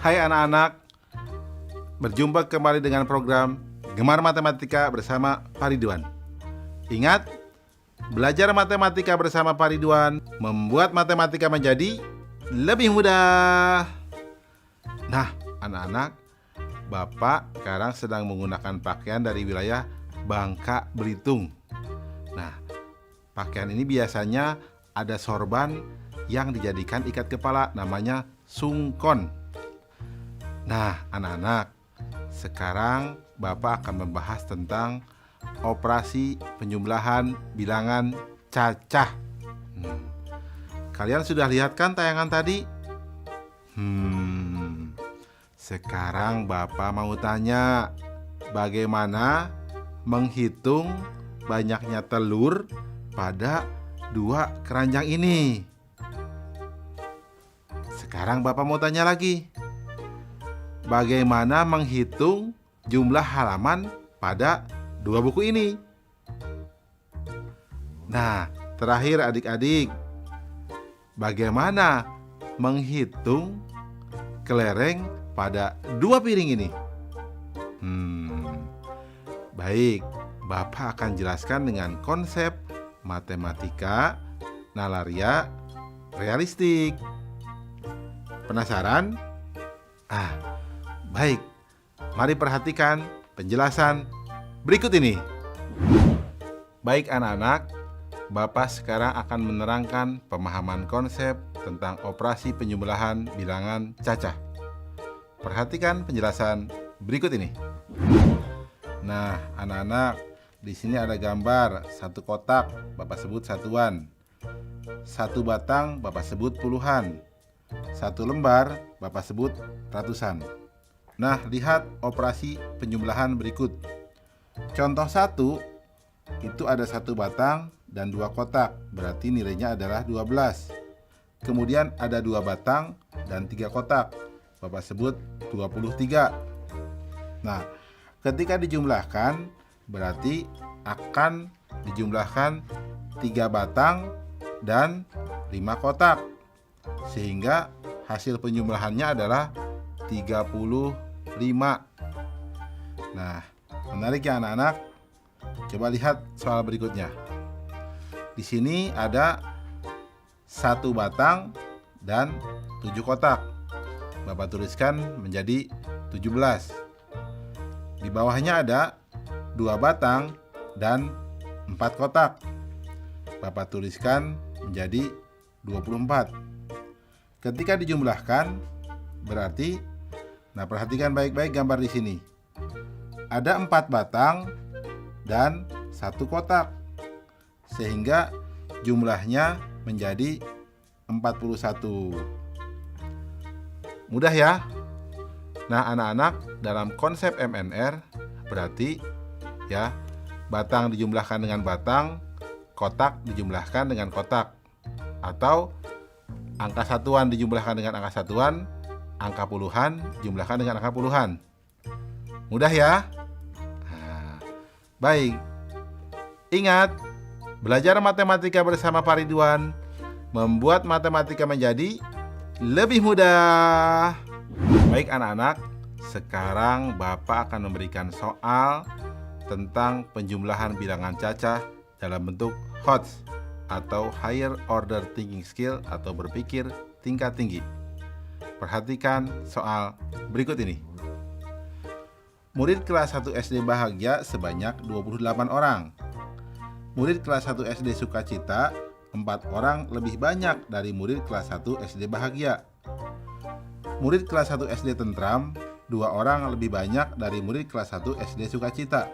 Hai anak-anak, berjumpa kembali dengan program Gemar Matematika bersama Pak Ridwan. Ingat, belajar matematika bersama Pak Ridwan membuat matematika menjadi lebih mudah. Nah, anak-anak, Bapak sekarang sedang menggunakan pakaian dari wilayah Bangka Belitung. Nah, pakaian ini biasanya ada sorban yang dijadikan ikat kepala, namanya sungkon. Nah, anak-anak, sekarang Bapak akan membahas tentang operasi penjumlahan bilangan cacah. Kalian sudah lihat kan tayangan tadi? Sekarang Bapak mau tanya, bagaimana menghitung banyaknya telur pada dua keranjang ini? Sekarang Bapak mau tanya lagi, bagaimana menghitung jumlah halaman pada dua buku ini? Nah, terakhir adik-adik, bagaimana menghitung kelereng pada dua piring ini? Baik, Bapak akan jelaskan dengan konsep matematika nalaria realistik. Penasaran? Baik. Mari perhatikan penjelasan berikut ini. Baik anak-anak, Bapak sekarang akan menerangkan pemahaman konsep tentang operasi penjumlahan bilangan cacah. Perhatikan penjelasan berikut ini. Nah, anak-anak, di sini ada gambar satu kotak, Bapak sebut satuan. Satu batang, Bapak sebut puluhan. Satu lembar, Bapak sebut ratusan. Nah, lihat operasi penjumlahan berikut. Contoh 1, itu ada satu batang dan dua kotak, berarti nilainya adalah 12. Kemudian ada dua batang dan tiga kotak, Bapak sebut 23. Nah, ketika dijumlahkan, berarti akan dijumlahkan 3 batang dan 5 kotak, sehingga hasil penjumlahannya adalah 35. Nah, menarik ya anak-anak? Coba lihat soal berikutnya. Di sini ada 1 batang dan 7 kotak. Bapak tuliskan menjadi 17. Di bawahnya ada 2 batang dan 4 kotak. Bapak tuliskan menjadi 24. Ketika dijumlahkan, berarti, nah perhatikan baik-baik gambar di sini. Ada 4 batang dan 1 kotak, sehingga jumlahnya menjadi 41. Mudah ya? Nah anak-anak, dalam konsep MNR berarti ya, batang dijumlahkan dengan batang, kotak dijumlahkan dengan kotak, atau angka satuan dijumlahkan dengan angka satuan, angka puluhan dijumlahkan dengan angka puluhan. Mudah ya? Baik. Ingat, belajar matematika bersama Pak Ridwan membuat matematika menjadi lebih mudah. Baik anak-anak, sekarang Bapak akan memberikan soal tentang penjumlahan bilangan cacah dalam bentuk HOTS atau Higher Order Thinking Skill atau berpikir tingkat tinggi. Perhatikan soal berikut ini. Murid kelas 1 SD bahagia sebanyak 28 orang. Murid kelas 1 SD sukacita 4 orang lebih banyak dari murid kelas 1 SD bahagia. Murid kelas 1 SD tentram 2 orang lebih banyak dari murid kelas 1 SD sukacita.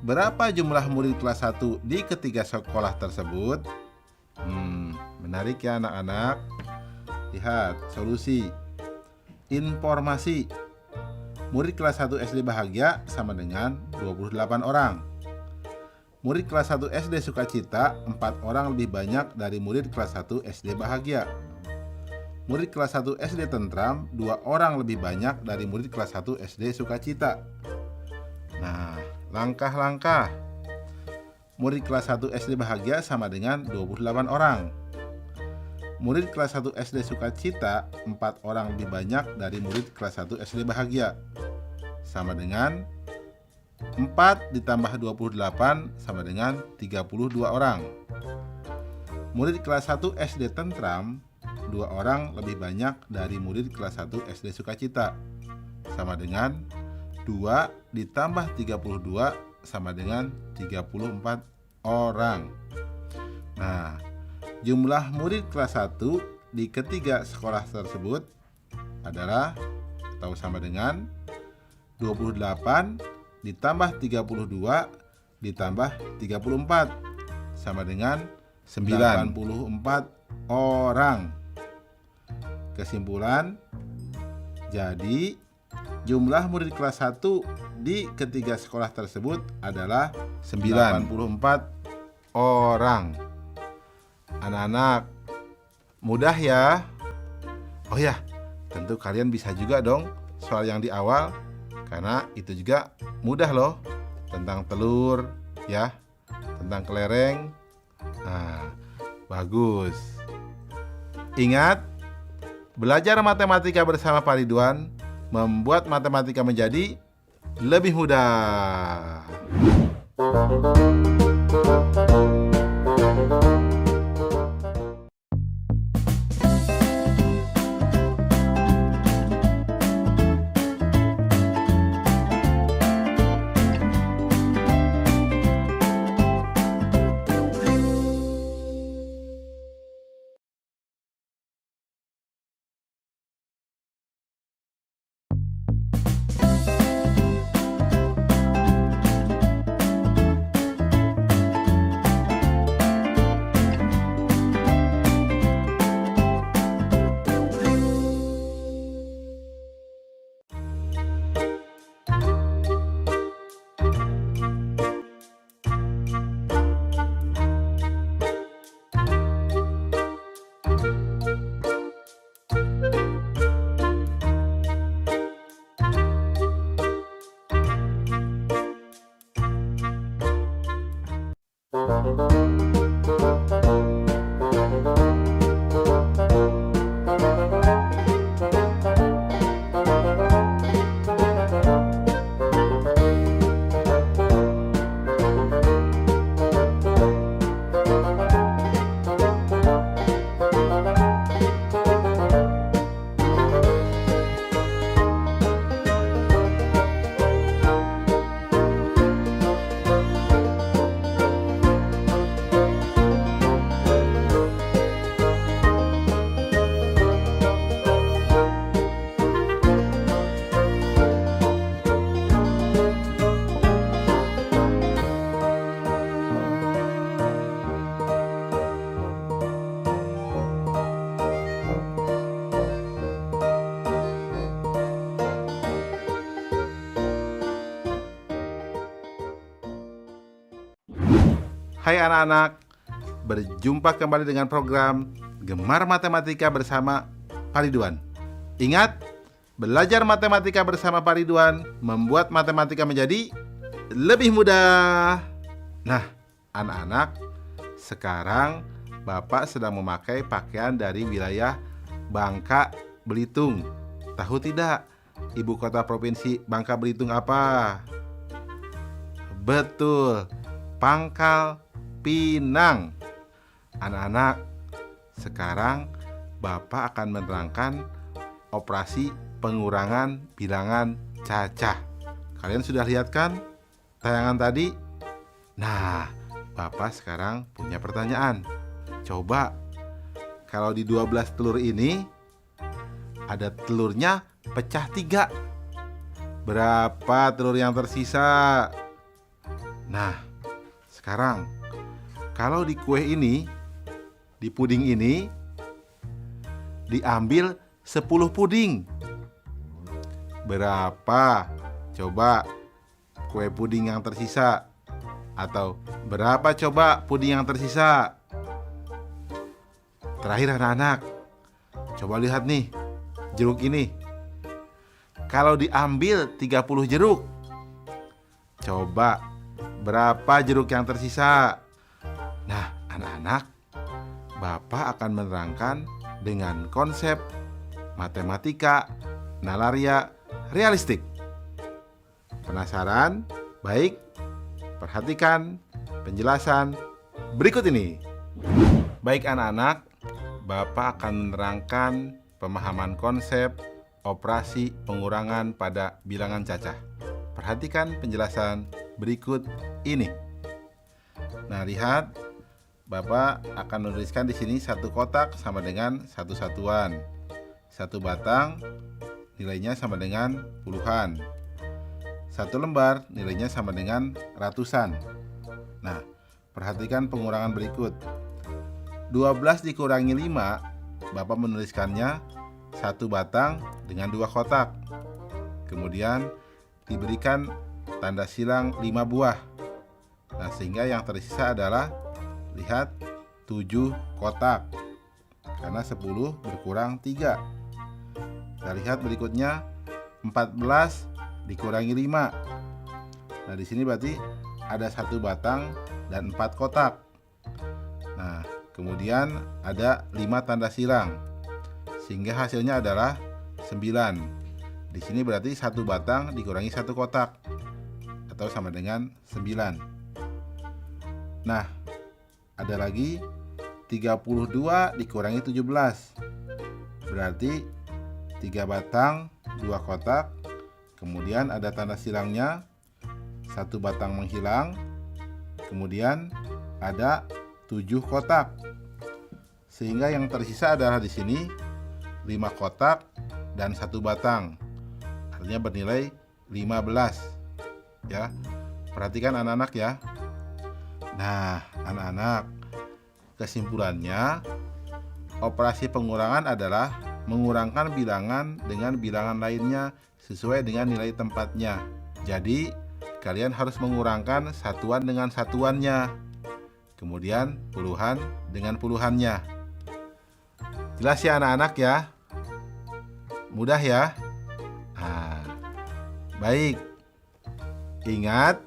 Berapa jumlah murid kelas 1 di ketiga sekolah tersebut? Menarik ya anak-anak. Lihat solusi. Informasi. Murid kelas 1 SD bahagia sama dengan 28 orang. Murid kelas 1 SD sukacita 4 orang lebih banyak dari murid kelas 1 SD bahagia. Murid kelas 1 SD tentram 2 orang lebih banyak dari murid kelas 1 SD sukacita. Nah, langkah-langkah. Murid kelas 1 SD bahagia sama dengan 28 orang. Murid kelas 1 SD Sukacita 4 orang lebih banyak dari murid kelas 1 SD Bahagia. Sama dengan 4 ditambah 28 sama dengan 32 orang. Murid kelas 1 SD Tentram 2 orang lebih banyak dari murid kelas 1 SD Sukacita. Sama dengan 2 ditambah 32 sama dengan 34 orang. Nah, jumlah murid kelas 1 di ketiga sekolah tersebut adalah atau sama dengan 28 ditambah 32 ditambah 34 sama dengan 94 orang. Kesimpulan, jadi jumlah murid kelas 1 di ketiga sekolah tersebut adalah 94 orang. Anak-anak, mudah ya? Oh ya, tentu kalian bisa juga dong soal yang di awal, karena itu juga mudah loh. Tentang telur, ya, tentang kelereng. Nah, bagus. Ingat, belajar matematika bersama Pak Ridwan membuat matematika menjadi lebih mudah. Hai anak-anak, berjumpa kembali dengan program Gemar Matematika bersama Pak Ridwan. Ingat, belajar matematika bersama Pak Ridwan membuat matematika menjadi lebih mudah. Nah, anak-anak, sekarang Bapak sedang memakai pakaian dari wilayah Bangka Belitung. Tahu tidak, ibu kota provinsi Bangka Belitung apa? Betul, Pangkal Pinang. Anak-anak, sekarang Bapak akan menerangkan operasi pengurangan bilangan cacah. Kalian sudah lihat kan tayangan tadi? Nah, Bapak sekarang punya pertanyaan. Coba, kalau di 12 telur ini ada telurnya pecah 3. Berapa telur yang tersisa? Nah, sekarang kalau di kue ini, di puding ini, diambil 10 puding. Berapa? Coba kue puding yang tersisa. Atau berapa coba puding yang tersisa? Terakhir anak-anak, coba lihat nih, jeruk ini. Kalau diambil 30 jeruk, coba berapa jeruk yang tersisa? Nah, anak-anak, Bapak akan menerangkan dengan konsep matematika, nalaria, realistik. Penasaran? Baik, perhatikan penjelasan berikut ini. Baik anak-anak, Bapak akan menerangkan pemahaman konsep operasi pengurangan pada bilangan cacah. Perhatikan penjelasan berikut ini. Nah, lihat, Bapak akan menuliskan di sini satu kotak sama dengan satu satuan. Satu batang nilainya sama dengan puluhan. Satu lembar nilainya sama dengan ratusan. Nah, perhatikan pengurangan berikut. 12 dikurangi 5, Bapak menuliskannya satu batang dengan dua kotak. Kemudian diberikan tanda silang 5 buah. Nah, sehingga yang tersisa adalah, lihat, 7 kotak. Karena 10 berkurang 3. Kita lihat berikutnya, 14 dikurangi 5. Nah, di sini berarti ada satu batang dan 4 kotak. Nah, kemudian ada 5 tanda silang, sehingga hasilnya adalah 9. Di sini berarti satu batang dikurangi satu kotak, atau sama dengan 9. Nah, ada lagi 32 dikurangi 17. Berarti 3 batang, 2 kotak. Kemudian ada tanda silangnya, satu batang menghilang. Kemudian ada 7 kotak. Sehingga yang tersisa adalah di sini 5 kotak dan 1 batang. Artinya bernilai 15. Ya. Perhatikan anak-anak ya. Nah, anak-anak, kesimpulannya, operasi pengurangan adalah mengurangkan bilangan dengan bilangan lainnya sesuai dengan nilai tempatnya. Jadi, kalian harus mengurangkan satuan dengan satuannya. Kemudian, puluhan dengan puluhannya. Jelas ya anak-anak ya? Mudah ya? Nah, baik. Ingat,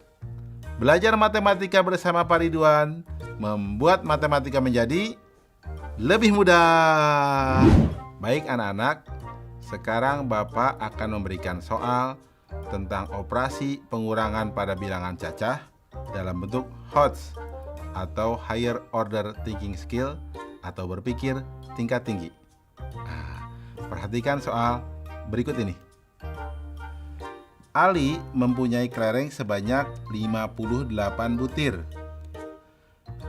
belajar matematika bersama Pak Ridwan membuat matematika menjadi lebih mudah. Baik anak-anak, sekarang Bapak akan memberikan soal tentang operasi pengurangan pada bilangan cacah dalam bentuk HOTS atau Higher Order Thinking Skill atau berpikir tingkat tinggi. Nah, perhatikan soal berikut ini. Ali mempunyai kelereng sebanyak 58 butir.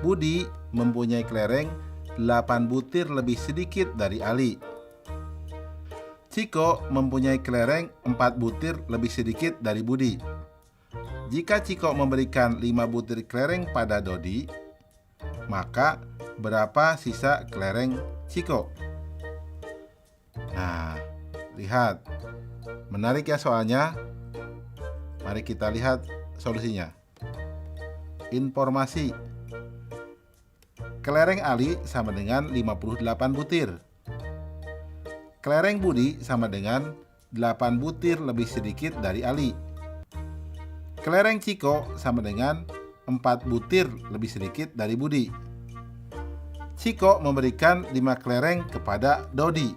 Budi mempunyai kelereng 8 butir lebih sedikit dari Ali. Ciko mempunyai kelereng 4 butir lebih sedikit dari Budi. Jika Ciko memberikan 5 butir kelereng pada Dodi, maka berapa sisa kelereng Ciko? Nah, lihat. Menarik ya soalnya. Mari kita lihat solusinya. Informasi. Kelereng Ali sama dengan 58 butir. Kelereng Budi sama dengan 8 butir lebih sedikit dari Ali. Kelereng Ciko sama dengan 4 butir lebih sedikit dari Budi. Ciko memberikan 5 kelereng kepada Dodi.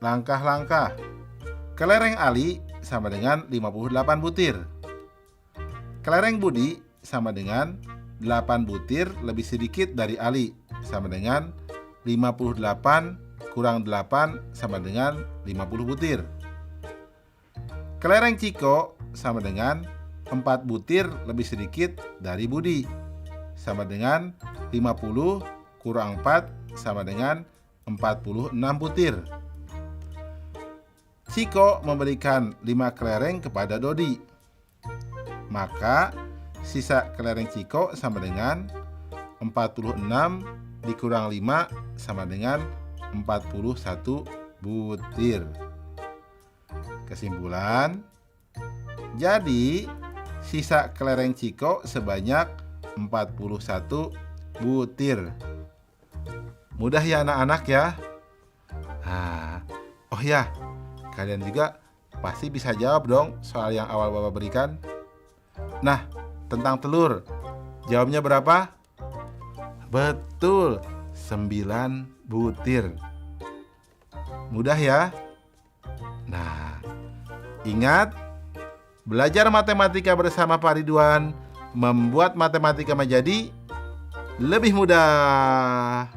Langkah-langkah. Kelereng Ali sama dengan 58 butir. Kelereng Budi sama dengan 8 butir lebih sedikit dari Ali, sama dengan 58 kurang 8 sama dengan 50 butir. Kelereng Ciko sama dengan 4 butir lebih sedikit dari Budi, sama dengan 50 kurang 4 sama dengan 46 butir. Ciko memberikan 5 kelereng kepada Dodi. Maka sisa kelereng Ciko sama dengan 46 dikurang 5 sama dengan 41 butir. Kesimpulan, jadi sisa kelereng Ciko sebanyak 41 butir. Mudah ya anak-anak ya? Oh ya, kalian juga pasti bisa jawab dong soal yang awal Bapak berikan. Nah, tentang telur, jawabnya berapa? Betul, 9 butir. Mudah ya? Nah, ingat, belajar matematika bersama Pak Ridwan membuat matematika menjadi lebih mudah.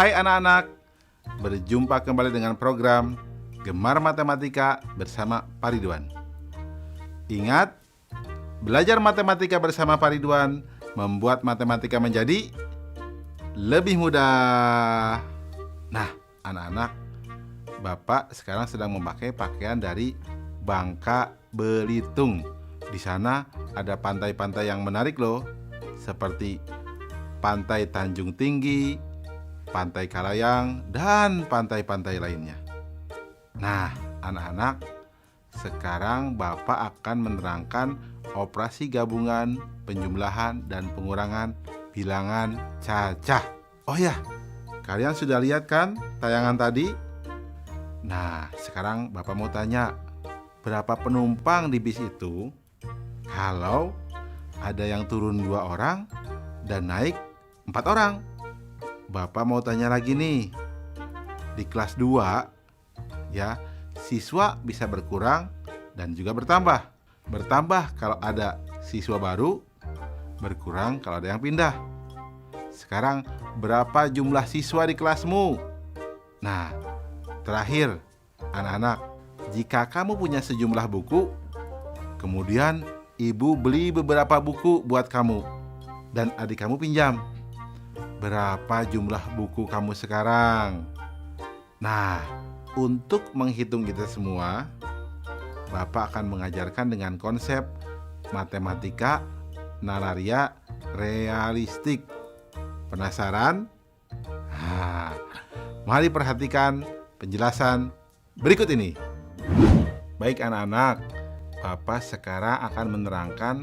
Hai anak-anak, berjumpa kembali dengan program Gemar Matematika bersama Pak Ridwan. Ingat, belajar matematika bersama Pak Ridwan membuat matematika menjadi lebih mudah. Nah, anak-anak, Bapak sekarang sedang memakai pakaian dari Bangka Belitung. Di sana ada pantai-pantai yang menarik loh, seperti Pantai Tanjung Tinggi, Pantai Kalayang, dan pantai-pantai lainnya. Nah, anak-anak, sekarang Bapak akan menerangkan operasi gabungan, penjumlahan, dan pengurangan bilangan cacah. Oh ya, kalian sudah lihat kan tayangan tadi? Nah, sekarang Bapak mau tanya, berapa penumpang di bis itu kalau ada yang turun 2 orang dan naik 4 orang? Bapak mau tanya lagi nih, di kelas 2 ya, siswa bisa berkurang dan juga bertambah. Bertambah kalau ada siswa baru, berkurang kalau ada yang pindah. Sekarang berapa jumlah siswa di kelasmu? Nah, terakhir anak-anak, jika kamu punya sejumlah buku, kemudian ibu beli beberapa buku buat kamu dan adik kamu pinjam, berapa jumlah buku kamu sekarang? Nah, untuk menghitung kita semua, Bapak akan mengajarkan dengan konsep matematika nalaria realistik. Penasaran? Nah, mari perhatikan penjelasan berikut ini. Baik anak-anak, Bapak sekarang akan menerangkan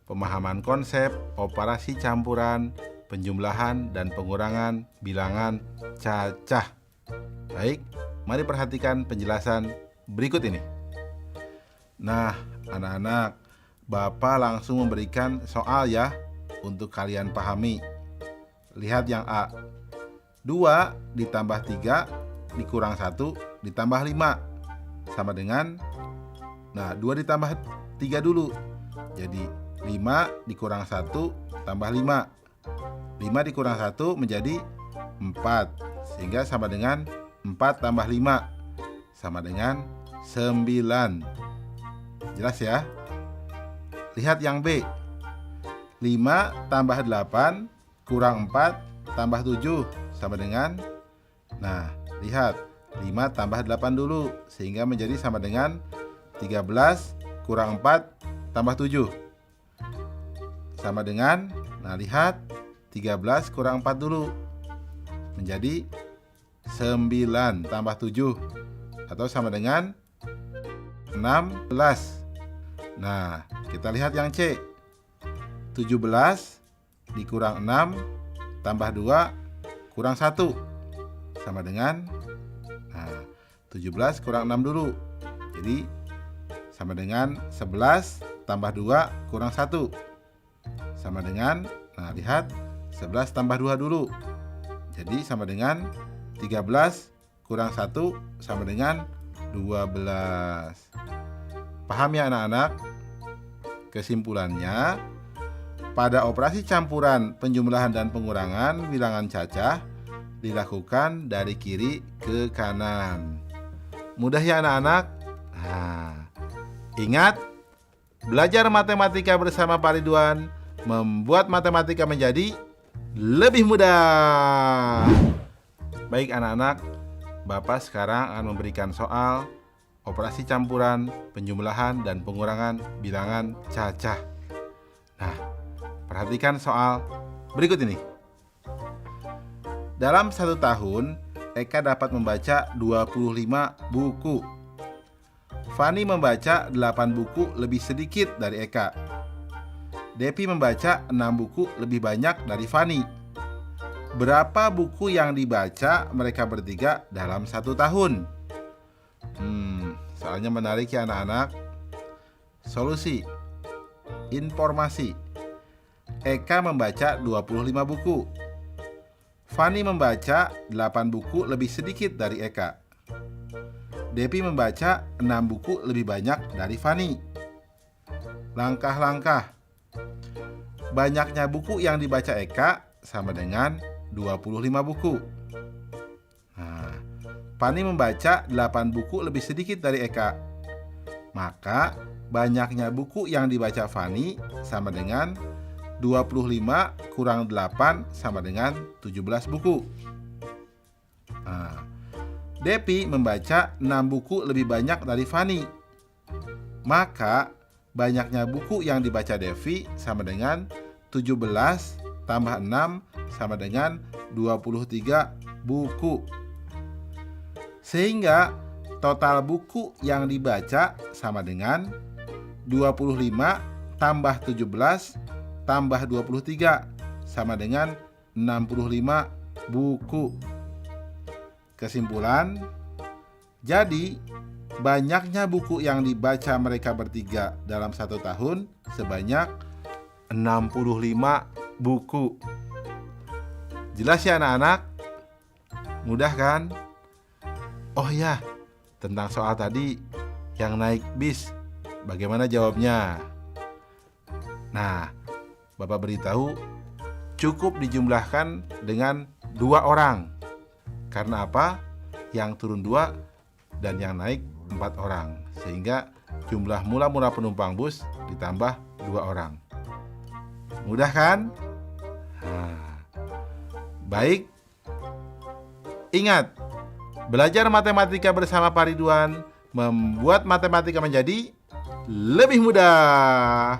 pemahaman konsep operasi campuran, penjumlahan, dan pengurangan bilangan cacah. Baik, mari perhatikan penjelasan berikut ini. Nah, anak-anak, Bapak langsung memberikan soal ya untuk kalian pahami. Lihat yang A. 2 ditambah 3 dikurang 1 ditambah 5 sama dengan, nah 2 ditambah 3 dulu. Jadi 5 dikurang 1 tambah 5. 5 dikurang 1 menjadi 4, sehingga sama dengan 4 tambah 5 sama dengan 9. Jelas ya? Lihat yang B. 5 tambah 8 kurang 4 tambah 7 sama dengan, nah lihat, 5 tambah 8 dulu, sehingga menjadi sama dengan 13 kurang 4 tambah 7. Sama dengan, nah lihat, 13 kurang 4 dulu, menjadi 9 tambah 7, atau sama dengan 16. Nah, kita lihat yang C. 17 dikurang 6 tambah 2 kurang 1 sama dengan, nah, 17 kurang 6 dulu, jadi sama dengan 11 tambah 2 kurang 1 sama dengan, nah lihat, 11 tambah 2 dulu, jadi sama dengan 13 kurang 1 sama dengan 12. Paham ya anak-anak? Kesimpulannya, pada operasi campuran penjumlahan dan pengurangan bilangan cacah dilakukan dari kiri ke kanan. Mudah ya anak-anak? Nah, ingat, belajar matematika bersama Pak Ridwan membuat matematika menjadi lebih mudah. Baik anak-anak, Bapak sekarang akan memberikan soal operasi campuran, penjumlahan, dan pengurangan bilangan cacah. Nah, perhatikan soal berikut ini. Dalam 1 tahun, Eka dapat membaca 25 buku. Fani membaca 8 buku lebih sedikit dari Eka. Depi membaca 6 buku lebih banyak dari Fani. Berapa buku yang dibaca mereka bertiga dalam 1 tahun? Soalnya menarik ya anak-anak. Solusi. Informasi. Eka membaca 25 buku. Fani membaca 8 buku lebih sedikit dari Eka. Depi membaca 6 buku lebih banyak dari Fani. Langkah-langkah. Banyaknya buku yang dibaca Eka sama dengan 25 buku. Nah, Fani membaca 8 buku lebih sedikit dari Eka. Maka banyaknya buku yang dibaca Fani sama dengan 25 kurang 8 sama dengan 17 buku. Nah, Depi membaca 6 buku lebih banyak dari Fani. Maka banyaknya buku yang dibaca Devi sama dengan 17 tambah 6 sama dengan 23 buku. Sehingga total buku yang dibaca sama dengan 25 tambah 17 tambah 23 sama dengan 65 buku. Kesimpulan, jadi banyaknya buku yang dibaca mereka bertiga dalam 1 tahun sebanyak 65 buku. Jelas ya anak-anak? Mudah kan? Oh ya, tentang soal tadi yang naik bis, bagaimana jawabnya? Nah, Bapak beritahu cukup dijumlahkan dengan 2 orang. Karena apa? Yang turun 2 dan yang naik 4 orang. Sehingga jumlah mula-mula penumpang bus ditambah 2 orang. Mudah kan? Nah, baik. Ingat, belajar matematika bersama Pak Ridwan membuat matematika menjadi lebih mudah.